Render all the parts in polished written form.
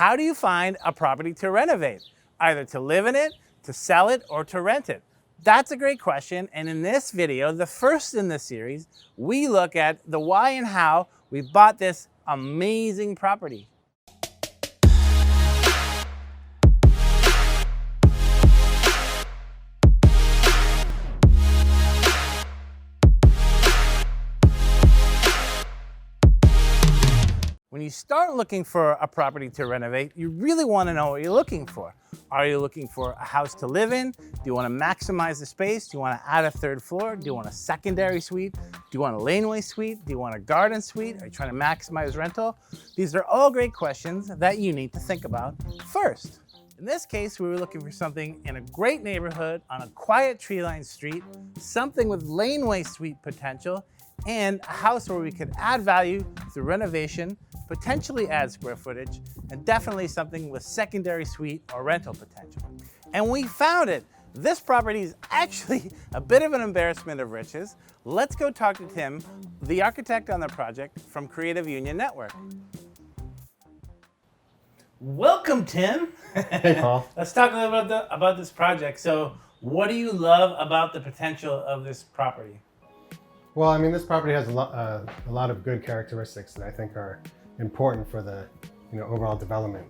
How do you find a property to renovate? Either to live in it, to sell it, or to rent it? That's a great question, and in this video, the first in the series, we look at the why and how we bought this amazing property. When you start looking for a property to renovate, you really want to know what you're looking for. Are you looking for a house to live in? Do you want to maximize the space? Do you want to add a third floor? Do you want a secondary suite? Do you want a laneway suite? Do you want a garden suite? Are you trying to maximize rental? These are all great questions that you need to think about first. In this case, we were looking for something in a great neighborhood on a quiet tree-lined street, something with laneway suite potential, and a house where we could add value through renovation, potentially add square footage, and definitely something with secondary suite or rental potential. And we found it. This property is actually a bit of an embarrassment of riches. Let's go talk to Tim, the architect on the project from Creative Union Network. Welcome, Tim. Hey, Paul. Let's talk a little bit about this project. So what do you love about the potential of this property? Well, I mean, this property has a lot of good characteristics that I think are important for the overall development.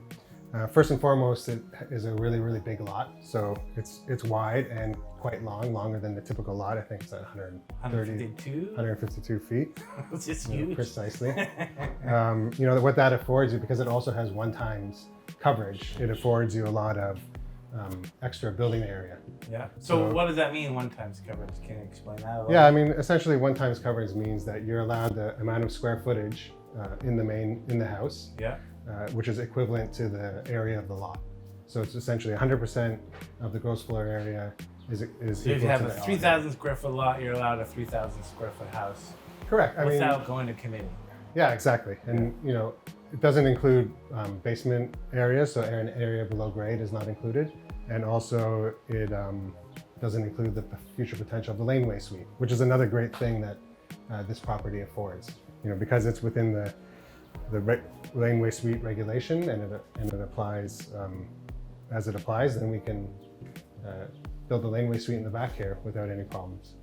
First and foremost, it is a really big lot. So it's wide and quite long, longer than the typical lot. I think it's at 152 feet. It's just huge. Precisely. What that affords you, because it also has one times coverage, it affords you a lot of extra building area. Yeah. So what does that mean, one times coverage? Can you explain that a little? Yeah, I mean, essentially one times coverage means that you're allowed the amount of square footage in the house, yeah, which is equivalent to the area of the lot. So it's essentially 100% of the gross floor area is so if you have a 3,000 square foot lot, you're allowed a 3,000 square foot house. Correct. Without going to committee. Yeah, exactly. And it doesn't include basement areas, so an area below grade is not included. And also it doesn't include the future potential of the laneway suite, which is another great thing that this property affords. Because it's within the laneway suite regulation and it applies as it applies, then we can build a laneway suite in the back here without any problems.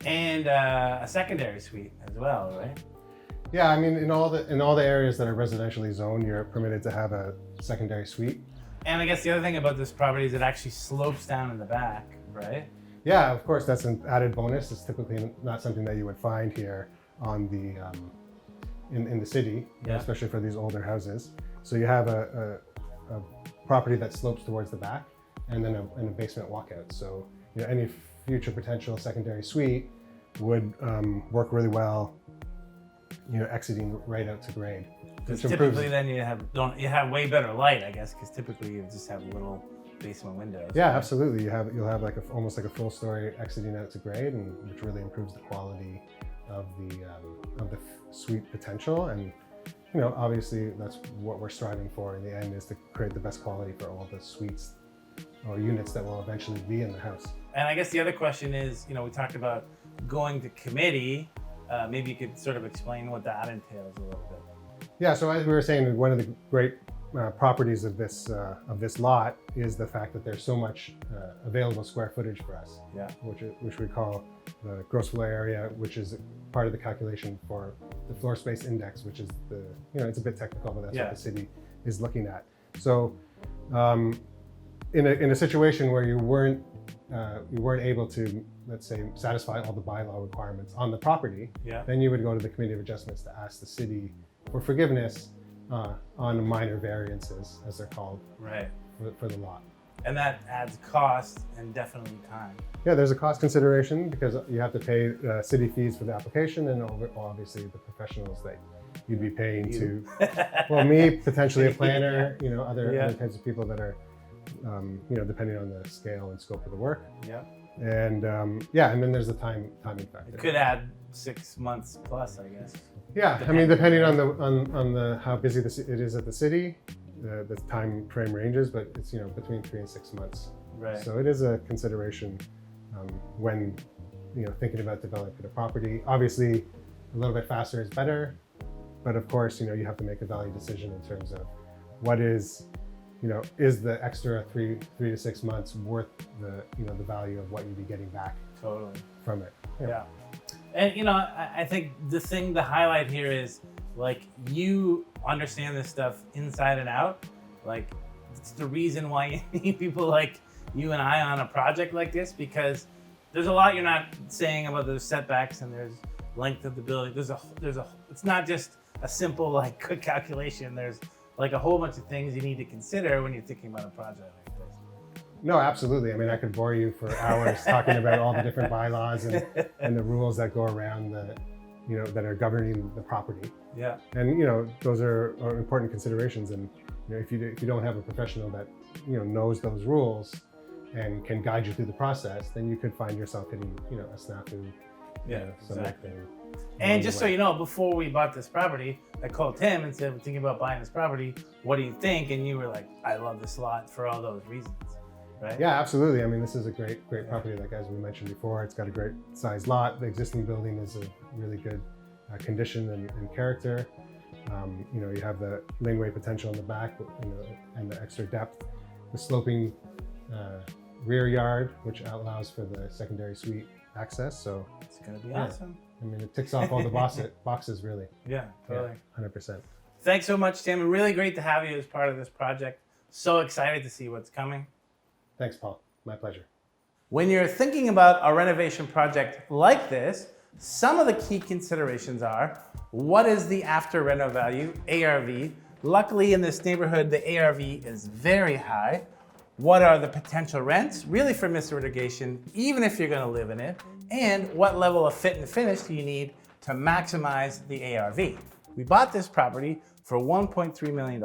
And a secondary suite as well, right? Yeah, I mean, in all the areas that are residentially zoned, you're permitted to have a secondary suite. And I guess the other thing about this property is it actually slopes down in the back, right? Yeah, of course, that's an added bonus. It's typically not something that you would find here on the in the city, especially for these older houses. So you have a property that slopes towards the back, and then a basement walkout. So any future potential secondary suite would work really well, exiting right out to grade. Because typically then you have way better light, I guess, because typically you just have little basement windows. Yeah, right? Absolutely. You'll have almost like a full story exiting out to grade, and which really improves the quality of the suite potential. And obviously that's what we're striving for in the end, is to create the best quality for all the suites or units that will eventually be in the house. And I guess the other question is, we talked about going to committee. Maybe you could sort of explain what that entails a little bit. Yeah, so as we were saying, one of the great properties of this lot is the fact that there's so much available square footage for us. Yeah. Which we call the gross floor area, which is part of the calculation for the floor space index, which is it's a bit technical, but that's what the city is looking at. So, in a situation where you weren't able to, let's say, satisfy all the bylaw requirements on the property, then you would go to the Committee of Adjustments to ask the city for forgiveness on minor variances, as they're called, right, for the lot. And that adds cost and definitely time. Yeah, there's a cost consideration because you have to pay city fees for the application, and obviously the professionals that you'd be paying to, well, me, potentially a planner, other kinds of people that are, depending on the scale and scope of the work. Yeah. And and then there's the timing factor. It could add 6 months plus, I guess. Yeah, depending on the how busy it is at the city, the time frame ranges, but it's between 3 and 6 months. Right. So it is a consideration when thinking about developing a property. Obviously, a little bit faster is better, but of course you have to make a value decision in terms of what is, is the extra three to 6 months worth the, the value of what you'd be getting back Totally. from it? Yeah. And I think the thing to highlight here is like you understand this stuff inside and out. Like it's the reason why you need people like you and I on a project like this, because there's a lot you're not saying about those setbacks, and there's length of the building. It's not just a simple like quick calculation. There's like a whole bunch of things you need to consider when you're thinking about a project like this. No, absolutely. I mean, I could bore you for hours talking about all the different bylaws and the rules that go around that are governing the property. Yeah. And those are important considerations. And if you don't have a professional that knows those rules and can guide you through the process, then you could find yourself hitting a snafu. Yeah, exactly. Something. And just so you know, before we bought this property, I called Tim and said, we're thinking about buying this property. What do you think? And you were like, I love this lot for all those reasons, right? Yeah, absolutely. I mean, this is a great property. Like as we mentioned before, it's got a great sized lot. The existing building is a really good condition and character. You have the laneway potential in the back, and the extra depth. The sloping rear yard, which allows for the secondary suite access. So it's gonna be awesome. I mean, it ticks off all the boxes really. Yeah, totally. 100%. Thanks so much, Tim. Really great to have you as part of this project. So excited to see what's coming. Thanks, Paul. My pleasure. When you're thinking about a renovation project like this, some of the key considerations are, what is the after reno value, ARV? Luckily in this neighborhood, the ARV is very high. What are the potential rents, really for mitigation, even if you're gonna live in it? And what level of fit and finish do you need to maximize the ARV? We bought this property for $1.3 million.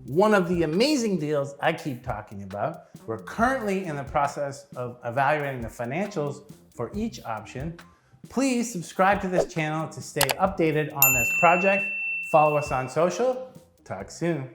One of the amazing deals I keep talking about. We're currently in the process of evaluating the financials for each option. Please subscribe to this channel to stay updated on this project. Follow us on social. Talk soon.